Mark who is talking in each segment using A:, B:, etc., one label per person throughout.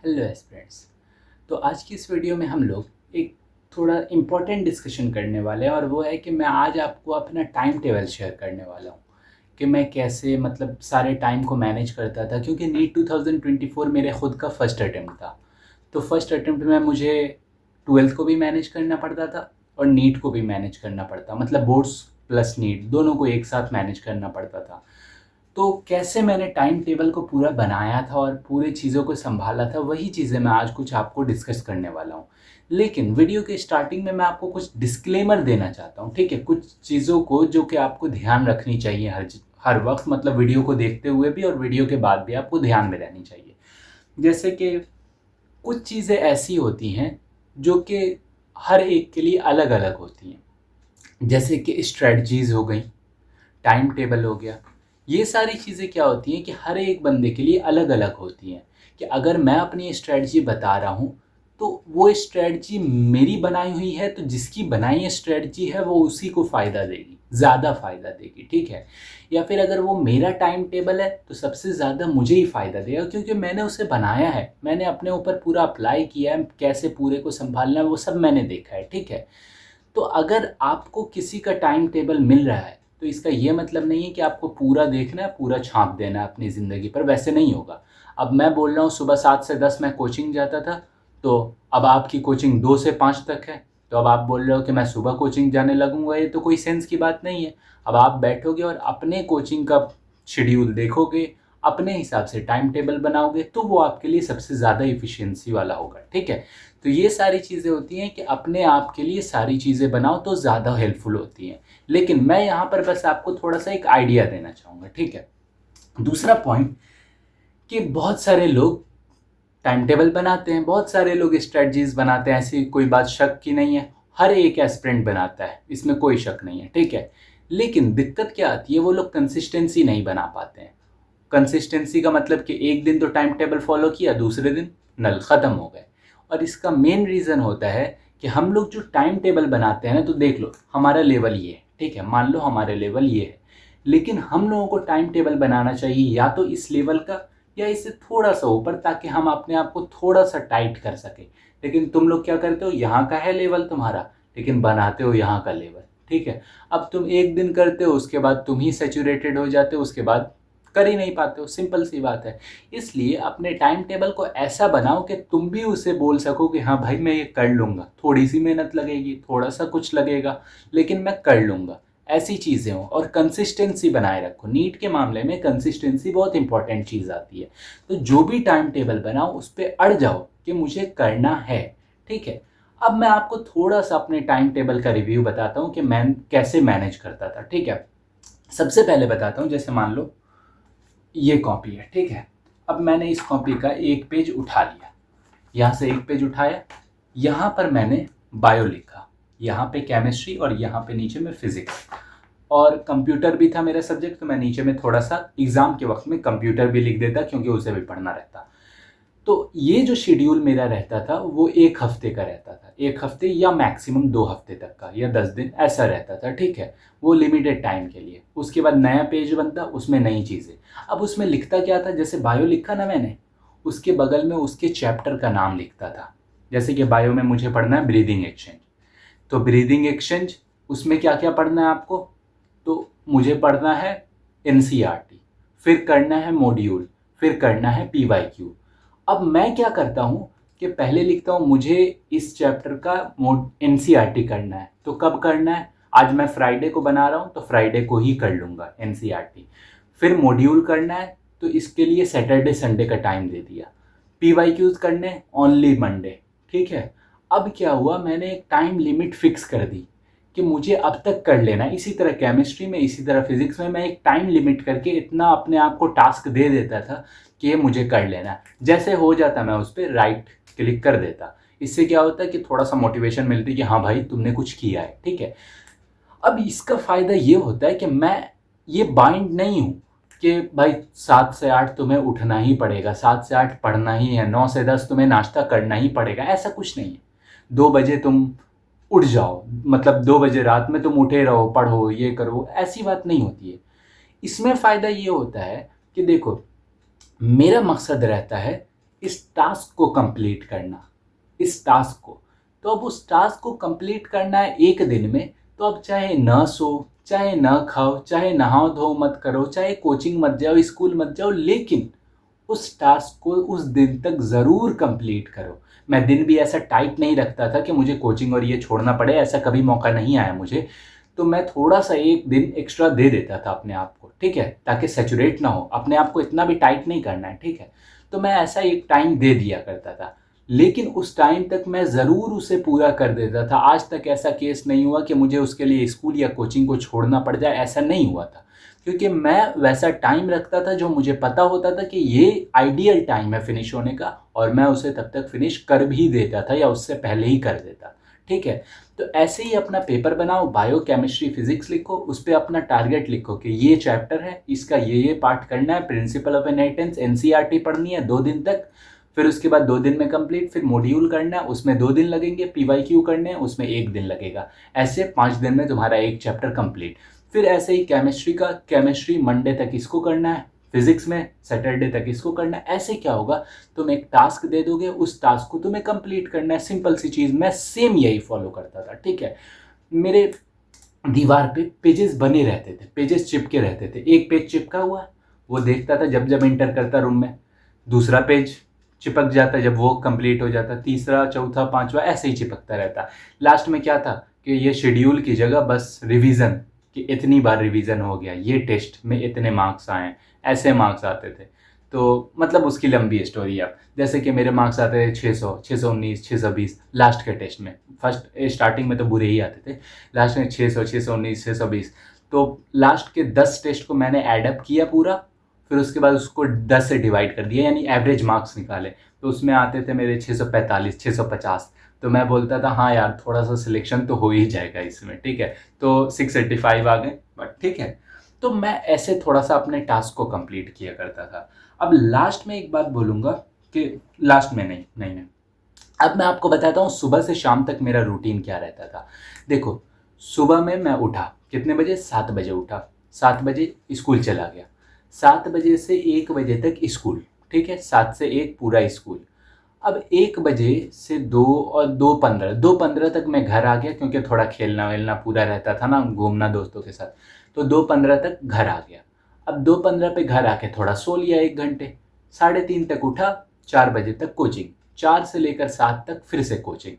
A: Hello aspirants. तो आज की इस वीडियो में हम लोग एक थोड़ा इम्पोर्टेंट डिस्कशन करने वाले हैं और वो है कि मैं आज आपको अपना टाइम टेबल शेयर करने वाला हूँ कि मैं कैसे मतलब सारे टाइम को मैनेज करता था, क्योंकि नीट 2024 मेरे खुद का फर्स्ट अटेम्प्ट था। तो फर्स्ट अटेम्प्ट में मुझे ट्वेल्थ को भी मैनेज करना पड़ता था और नीट को भी मैनेज करना पड़ता, मतलब बोर्ड्स प्लस नीट दोनों को एक साथ मैनेज करना पड़ता था। तो कैसे मैंने टाइम टेबल को पूरा बनाया था और पूरी चीज़ों को संभाला था, वही चीज़ें मैं आज कुछ आपको डिस्कस करने वाला हूँ। लेकिन वीडियो के स्टार्टिंग में मैं आपको कुछ डिस्क्लेमर देना चाहता हूँ, ठीक है? कुछ चीज़ों को जो कि आपको ध्यान रखनी चाहिए हर वक्त, मतलब वीडियो को देखते हुए भी और वीडियो के बाद भी आपको ध्यान में रहनी चाहिए। जैसे कि कुछ चीज़ें ऐसी होती हैं जो कि हर एक के लिए अलग अलग होती हैं, जैसे कि स्ट्रेटजीज़ हो गई, टाइम टेबल हो गया। ये सारी चीज़ें क्या होती हैं कि हर एक बंदे के लिए अलग अलग होती हैं। कि अगर मैं अपनी स्ट्रेटजी बता रहा हूँ तो वो स्ट्रेटजी मेरी बनाई हुई है, तो जिसकी बनाई स्ट्रेटजी है वो उसी को फ़ायदा देगी, ज़्यादा फ़ायदा देगी, ठीक है? या फिर अगर वो मेरा टाइम टेबल है तो सबसे ज़्यादा मुझे ही फ़ायदा देगा, क्योंकि मैंने उसे बनाया है, मैंने अपने ऊपर पूरा अप्लाई किया है, कैसे पूरे को संभालना है वो सब मैंने देखा है, ठीक है? तो अगर आपको किसी का टाइम टेबल मिल रहा है तो इसका ये मतलब नहीं है कि आपको पूरा देखना है, पूरा छाप देना है अपनी ज़िंदगी पर, वैसे नहीं होगा। अब मैं बोल रहा हूँ सुबह 7 से 10 मैं कोचिंग जाता था, तो अब आपकी कोचिंग 2 से 5 तक है, तो अब आप बोल रहे हो कि मैं सुबह कोचिंग जाने लगूंगा, ये तो कोई सेंस की बात नहीं है। अब आप बैठोगे और अपने कोचिंग का शेड्यूल देखोगे, अपने हिसाब से टाइम टेबल बनाओगे, तो वो आपके लिए सबसे ज़्यादा इफ़िशियंसी वाला होगा, ठीक है? तो ये सारी चीज़ें होती हैं कि अपने आप के लिए सारी चीज़ें बनाओ तो ज़्यादा हेल्पफुल होती हैं। लेकिन मैं यहाँ पर बस आपको थोड़ा सा एक आइडिया देना चाहूँगा, ठीक है? दूसरा पॉइंट, कि बहुत सारे लोग टाइम टेबल बनाते हैं, बहुत सारे लोग स्ट्रेटजीज बनाते हैं, ऐसी कोई बात शक की नहीं है। हर एक एस्पिरेंट बनाता है, इसमें कोई शक नहीं है, ठीक है? लेकिन दिक्कत क्या आती है, वो लोग कंसिस्टेंसी नहीं बना पाते हैं। कंसिस्टेंसी का मतलब कि एक दिन तो टाइम टेबल फॉलो किया, दूसरे दिन नल ख़त्म हो गए। और इसका मेन रीज़न होता है कि हम लोग जो टाइम टेबल बनाते हैं ना, तो देख लो हमारा लेवल ये है, ठीक है? मान लो हमारे लेवल ये है, लेकिन हम लोगों को टाइम टेबल बनाना चाहिए या तो इस लेवल का या इससे थोड़ा सा ऊपर, ताकि हम अपने आप को थोड़ा सा टाइट कर सकें। लेकिन तुम लोग क्या करते हो, यहाँ का है लेवल तुम्हारा, लेकिन बनाते हो यहाँ का लेवल, ठीक है? अब तुम एक दिन करते हो, उसके बाद तुम ही सेचुरेटेड हो जाते हो, उसके बाद कर ही नहीं पाते हो, सिंपल सी बात है। इसलिए अपने टाइम टेबल को ऐसा बनाओ कि तुम भी उसे बोल सको कि हाँ भाई मैं ये कर लूँगा, थोड़ी सी मेहनत लगेगी, थोड़ा सा कुछ लगेगा, लेकिन मैं कर लूँगा। ऐसी चीज़ें हों और कंसिस्टेंसी बनाए रखो। नीट के मामले में कंसिस्टेंसी बहुत इंपॉर्टेंट चीज़ आती है। तो जो भी टाइम टेबल बनाओ उस पर अड़ जाओ कि मुझे करना है, ठीक है? अब मैं आपको थोड़ा सा अपने टाइम टेबल का रिव्यू बताता हूँ कि मैं कैसे मैनेज करता था, ठीक है? सबसे पहले बताता हूँ, जैसे मान लो ये कॉपी है, ठीक है? अब मैंने इस कॉपी का एक पेज उठा लिया, यहाँ से एक पेज उठाया, यहाँ पर मैंने बायो लिखा, यहाँ पे केमिस्ट्री और यहाँ पे नीचे में फिजिक्स, और कंप्यूटर भी था मेरा सब्जेक्ट, तो मैं नीचे में थोड़ा सा एग्ज़ाम के वक्त में कंप्यूटर भी लिख देता, क्योंकि उसे भी पढ़ना रहता। तो ये जो शेड्यूल मेरा रहता था वो 1 हफ्ते का रहता था, 1 हफ्ते या मैक्सिमम 2 हफ्ते तक का, या 10 दिन ऐसा रहता था, ठीक है? वो लिमिटेड टाइम के लिए। उसके बाद नया पेज बनता, उसमें नई चीज़ें। अब उसमें लिखता क्या था, जैसे बायो लिखा ना मैंने, उसके बगल में उसके चैप्टर का नाम लिखता था। जैसे कि बायो में मुझे पढ़ना है ब्रीदिंग एक्सचेंज, तो ब्रीदिंग एक्सचेंज उसमें क्या क्या पढ़ना है आपको, तो मुझे पढ़ना है एनसीईआरटी, फिर करना है मॉड्यूल, फिर करना है पीवाईक्यू। अब मैं क्या करता हूँ कि पहले लिखता हूँ मुझे इस चैप्टर का एनसीईआरटी करना है, तो कब करना है? आज मैं फ्राइडे को बना रहा हूँ तो फ्राइडे को ही कर लूँगा एनसीईआरटी। फिर मॉड्यूल करना है तो इसके लिए सैटरडे संडे का टाइम दे दिया। पीवाईक्यूज करने ओनली मंडे, ठीक है? अब क्या हुआ, मैंने एक टाइम लिमिट फिक्स कर दी कि मुझे अब तक कर लेना है। इसी तरह केमिस्ट्री में, इसी तरह फिजिक्स में मैं एक टाइम लिमिट करके इतना अपने आप को टास्क दे देता था कि ये मुझे कर लेना है। जैसे हो जाता मैं उस पर राइट क्लिक कर देता। इससे क्या होता है कि थोड़ा सा मोटिवेशन मिलती कि हाँ भाई तुमने कुछ किया है, ठीक है? अब इसका फ़ायदा ये होता है कि मैं ये बाइंड नहीं हूँ कि भाई 7 से 8 तुम्हें उठना ही पड़ेगा, 7 से 8 पढ़ना ही है, 9 से 10 तुम्हें नाश्ता करना ही पड़ेगा, ऐसा कुछ नहीं है। 2 बजे तुम उठ जाओ, मतलब 2 बजे रात में तुम उठे रहो, पढ़ो, ये करो, ऐसी बात नहीं होती है। इसमें फ़ायदा ये होता है कि देखो, मेरा मकसद रहता है इस टास्क को कंप्लीट करना, इस टास्क को। तो अब उस टास्क को कंप्लीट करना है एक दिन में, तो अब चाहे ना सो, चाहे ना खाओ, चाहे नहाओ धो मत करो, चाहे कोचिंग मत जाओ, स्कूल मत जाओ, लेकिन उस टास्क को उस दिन तक ज़रूर कंप्लीट करो। मैं दिन भी ऐसा टाइट नहीं रखता था कि मुझे कोचिंग और ये छोड़ना पड़े, ऐसा कभी मौका नहीं आया मुझे। तो मैं थोड़ा सा एक दिन एक्स्ट्रा दे देता था अपने आप को, ठीक है, ताकि सैचुरेट ना हो, अपने आप को इतना भी टाइट नहीं करना है, ठीक है। तो मैं ऐसा एक टाइम दे दिया करता था, लेकिन उस टाइम तक मैं ज़रूर उसे पूरा कर देता था। आज तक ऐसा केस नहीं हुआ कि मुझे उसके लिए स्कूल या कोचिंग को छोड़ना पड़ जाए, ऐसा नहीं हुआ था। क्योंकि मैं वैसा टाइम रखता था जो मुझे पता होता था कि ये आइडियल टाइम है फिनिश होने का, और मैं उसे तब तक फिनिश कर भी देता था या उससे पहले ही कर देता, ठीक है। तो ऐसे ही अपना पेपर बनाओ, बायो केमिस्ट्री फिजिक्स लिखो, उस पर अपना टारगेट लिखो कि ये चैप्टर है, इसका ये पार्ट करना है, प्रिंसिपल ऑफ इनहेरिटेंस एनसीईआरटी पढ़नी है 2 दिन तक, फिर उसके बाद 2 दिन में कंप्लीट, फिर मॉड्यूल करना है, उसमें 2 दिन लगेंगे, पीवाईक्यू करने हैं, उसमें 1 दिन लगेगा। ऐसे 5 दिन में तुम्हारा एक चैप्टर कंप्लीट। फिर ऐसे ही केमिस्ट्री का, केमिस्ट्री मंडे तक इसको करना है, फिजिक्स में सैटरडे तक इसको करना है। ऐसे क्या होगा, तुम एक टास्क दे दोगे, उस टास्क को तुम्हें कंप्लीट करना है, सिंपल सी चीज़। मैं सेम यही फॉलो करता था, ठीक है। मेरे दीवार पे पेजेस बने रहते थे, पेजेस चिपके रहते थे। एक पेज चिपका हुआ है, वो देखता था जब जब इंटर करता रूम में, दूसरा पेज चिपक जाता जब वो कंप्लीट हो जाता, तीसरा चौथा पांचवा ऐसे ही चिपकता रहता। लास्ट में क्या था कि ये शेड्यूल की जगह बस रिवीजन, कि इतनी बार रिवीजन हो गया, ये टेस्ट में इतने मार्क्स आए, ऐसे मार्क्स आते थे। तो मतलब उसकी लंबी स्टोरी। अब जैसे कि मेरे मार्क्स आते थे 600, 619, 620 लास्ट के टेस्ट में। फर्स्ट स्टार्टिंग में तो बुरे ही आते थे, लास्ट में 600, 619, 620। तो लास्ट के 10 टेस्ट को मैंने एडअप किया पूरा, फिर उसके बाद उसको 10 से डिवाइड कर दिया, यानी एवरेज मार्क्स निकाले। तो उसमें आते थे मेरे 645, 650। तो मैं बोलता था हाँ यार, थोड़ा सा सिलेक्शन तो हो ही जाएगा इसमें, ठीक है। तो 685 आ गए, बट ठीक है। तो मैं ऐसे थोड़ा सा अपने टास्क को कंप्लीट किया करता था। अब लास्ट में एक बात बोलूँगा कि लास्ट में नहीं नहीं नहीं, अब मैं आपको बताता हूँ सुबह से शाम तक मेरा रूटीन क्या रहता था। देखो, सुबह में मैं उठा कितने बजे, 7 बजे उठा, 7 बजे स्कूल चला गया, 7 बजे से 1 बजे तक स्कूल, ठीक है, 7 से 1 पूरा स्कूल। अब 1 बजे से 2 और 2:15 तक मैं घर आ गया, क्योंकि थोड़ा खेलना वेलना पूरा रहता था ना, घूमना दोस्तों के साथ। तो 2:15 तक घर आ गया। अब 2:15 पे घर आके थोड़ा सो लिया 1 घंटे, 3:30 तक उठा, 4 बजे तक कोचिंग, 4 से लेकर 7 तक फिर से कोचिंग।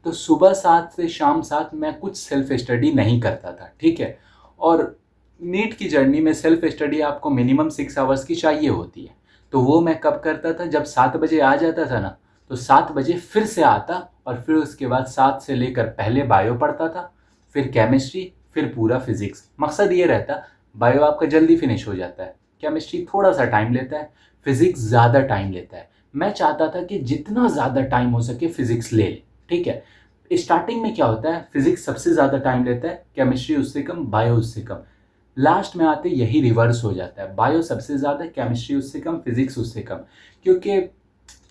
A: तो सुबह 7 से शाम 7 मैं कुछ सेल्फ स्टडी नहीं करता था, ठीक है। और नीट की जर्नी में सेल्फ स्टडी आपको मिनिमम 6 आवर्स की चाहिए होती है। तो वो मैं कब करता था, जब 7 बजे आ जाता था ना, तो 7 बजे फिर से आता, और फिर उसके बाद 7 से लेकर पहले बायो पढ़ता था, फिर केमिस्ट्री, फिर पूरा फिजिक्स। मकसद ये रहता, बायो आपका जल्दी फिनिश हो जाता है, केमिस्ट्री थोड़ा सा टाइम लेता है, फिजिक्स ज़्यादा टाइम लेता है। मैं चाहता था कि जितना ज़्यादा टाइम हो सके फिजिक्स ले ले, ठीक है। स्टार्टिंग में क्या होता है, फिजिक्स सबसे ज़्यादा टाइम लेता है, केमिस्ट्री उससे कम, बायो उससे कम। लास्ट में आते यही रिवर्स हो जाता है, बायो सबसे ज़्यादा, केमिस्ट्री उससे कम, फिजिक्स उससे कम। क्योंकि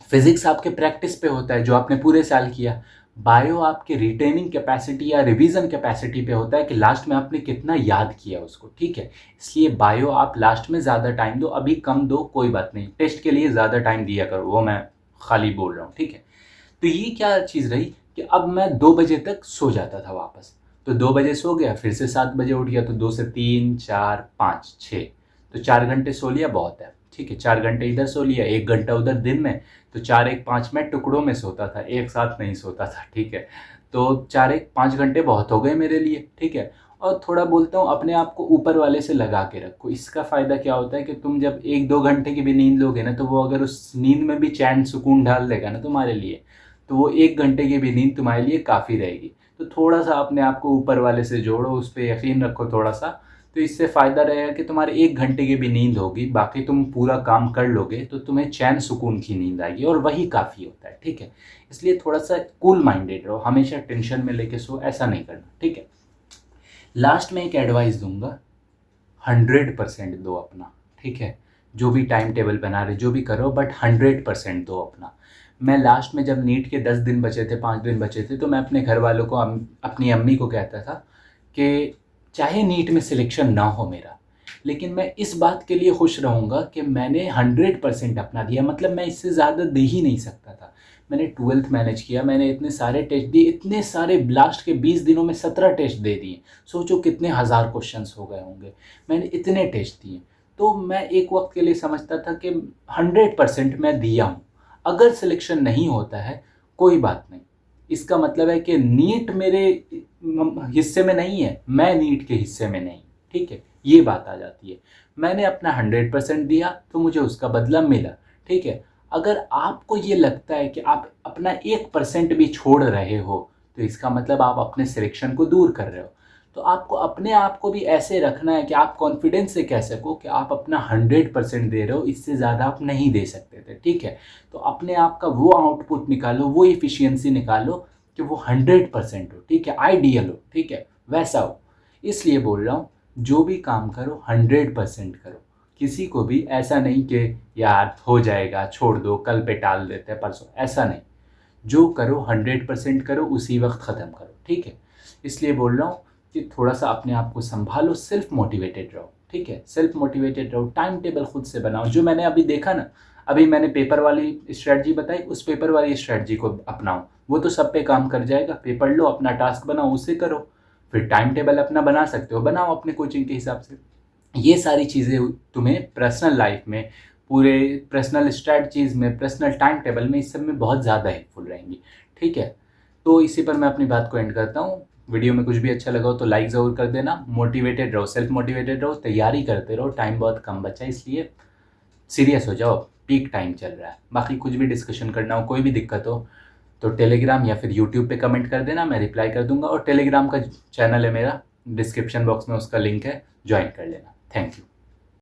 A: फिजिक्स आपके प्रैक्टिस पे होता है, जो आपने पूरे साल किया। बायो आपके रिटेनिंग कैपेसिटी या रिवीजन कैपेसिटी पे होता है कि लास्ट में आपने कितना याद किया उसको, ठीक है। इसलिए बायो आप लास्ट में ज़्यादा टाइम दो, अभी कम दो कोई बात नहीं, टेस्ट के लिए ज़्यादा टाइम दिया करो, वो मैं खाली बोल रहा हूँ, ठीक है। तो ये क्या चीज़ रही कि अब मैं 2 बजे तक सो जाता था वापस। तो 2 बजे सो गया, फिर से 7 बजे उठ गया, तो 2 से 3, 4, 5, 6, तो 4 घंटे सो लिया, बहुत है, ठीक है। 4 घंटे इधर सो लिया, 1 घंटा उधर दिन में, तो 4, 1, 5 मैं टुकड़ों में सोता था, एक साथ नहीं सोता था, ठीक है। तो 4, 1, 5 घंटे बहुत हो गए मेरे लिए, ठीक है। और थोड़ा बोलता हूँ अपने आप को ऊपर वाले से लगा के रखो। इसका फ़ायदा क्या होता है कि तुम जब 1-2 घंटे की भी नींद लोगे ना, तो वो अगर उस नींद में भी चैन सुकून डाल देगा ना तुम्हारे लिए, तो वो 1 घंटे की भी नींद तुम्हारे लिए काफ़ी रहेगी। तो थोड़ा सा अपने आप को ऊपर वाले से जोड़ो, उस पर यकीन रखो थोड़ा सा। तो इससे फ़ायदा रहेगा कि तुम्हारे 1 घंटे की भी नींद होगी, बाकी तुम पूरा काम कर लोगे, तो तुम्हें चैन सुकून की नींद आएगी, और वही काफ़ी होता है, ठीक है। इसलिए थोड़ा सा कूल माइंडेड रहो, हमेशा टेंशन में लेके सो, ऐसा नहीं करना, ठीक है। लास्ट में एक एडवाइस दूंगा, 100% दो अपना, ठीक है। जो भी टाइम टेबल बना रहे, जो भी करो, बट 100% दो अपना। मैं लास्ट में जब नीट के 10 दिन बचे थे, 5 दिन बचे थे, तो मैं अपने घर वालों को, अपनी अम्मी को कहता था कि चाहे नीट में सिलेक्शन ना हो मेरा, लेकिन मैं इस बात के लिए खुश रहूँगा कि मैंने 100% अपना दिया, मतलब मैं इससे ज़्यादा दे ही नहीं सकता था। मैंने 12th मैनेज किया, मैंने इतने सारे टेस्ट दिए, इतने सारे लास्ट के 20 दिनों में 17 टेस्ट दे दिए। सोचो कितने हज़ार क्वेश्चंस हो गए होंगे, मैंने इतने टेस्ट दिए। तो मैं एक वक्त के लिए समझता था कि 100% मैं दिया हूँ। अगर सिलेक्शन नहीं होता है कोई बात नहीं, इसका मतलब है कि नीट मेरे हिस्से में नहीं है, मैं नीट के हिस्से में नहीं। ठीक है, ये बात आ जाती है। मैंने अपना 100% दिया तो मुझे उसका बदला मिला। ठीक है, अगर आपको ये लगता है कि आप अपना 1% भी छोड़ रहे हो तो इसका मतलब आप अपने सिलेक्शन को दूर कर रहे हो। तो आपको अपने आप को भी ऐसे रखना है कि आप कॉन्फिडेंस से कह सको कि आप अपना 100% दे रहे हो, इससे ज़्यादा आप नहीं दे सकते थे। ठीक है, तो अपने आप का वो आउटपुट निकालो, वो इफ़िशियंसी निकालो कि वो 100% हो। ठीक है, आइडियल हो। ठीक है, वैसा हो। इसलिए बोल रहा हूँ, जो भी काम करो 100% करो। किसी को भी ऐसा नहीं कि यार हो जाएगा, छोड़ दो, कल पे टाल देते हैं, परसों, ऐसा नहीं। जो करो 100% करो, उसी वक्त ख़त्म करो। ठीक है, इसलिए बोल रहा हूँ कि थोड़ा सा अपने आप को संभालो, सेल्फ मोटिवेटेड रहो। ठीक है, सेल्फ मोटिवेटेड रहो, टाइम टेबल खुद से बनाओ। जो मैंने अभी देखा ना, अभी मैंने पेपर वाली स्ट्रेटजी बताई, उस पेपर वाली स्ट्रेटजी को अपनाओ, वो तो सब पे काम कर जाएगा। पेपर लो, अपना टास्क बनाओ, उसे करो। फिर टाइम टेबल अपना बना सकते हो, बनाओ अपने कोचिंग के हिसाब से। ये सारी चीज़ें तुम्हें पर्सनल लाइफ में, पूरे पर्सनल स्ट्रैटेजीज में, पर्सनल टाइम टेबल में, इस सब में बहुत ज़्यादा हेल्पफुल रहेंगी। ठीक है, तो इसी पर मैं अपनी बात को एंड करता हूँ। वीडियो में कुछ भी अच्छा लगा हो तो लाइक ज़रूर कर देना। मोटिवेटेड रहो, सेल्फ मोटिवेटेड रहो, तैयारी करते रहो। टाइम बहुत कम बचा है, इसलिए सीरियस हो जाओ, पीक टाइम चल रहा है। बाकी कुछ भी डिस्कशन करना हो, कोई भी दिक्कत हो तो टेलीग्राम या फिर यूट्यूब पे कमेंट कर देना, मैं रिप्लाई कर दूंगा। और टेलीग्राम का चैनल है मेरा, डिस्क्रिप्शन बॉक्स में उसका लिंक है, ज्वाइन कर लेना। Thank you.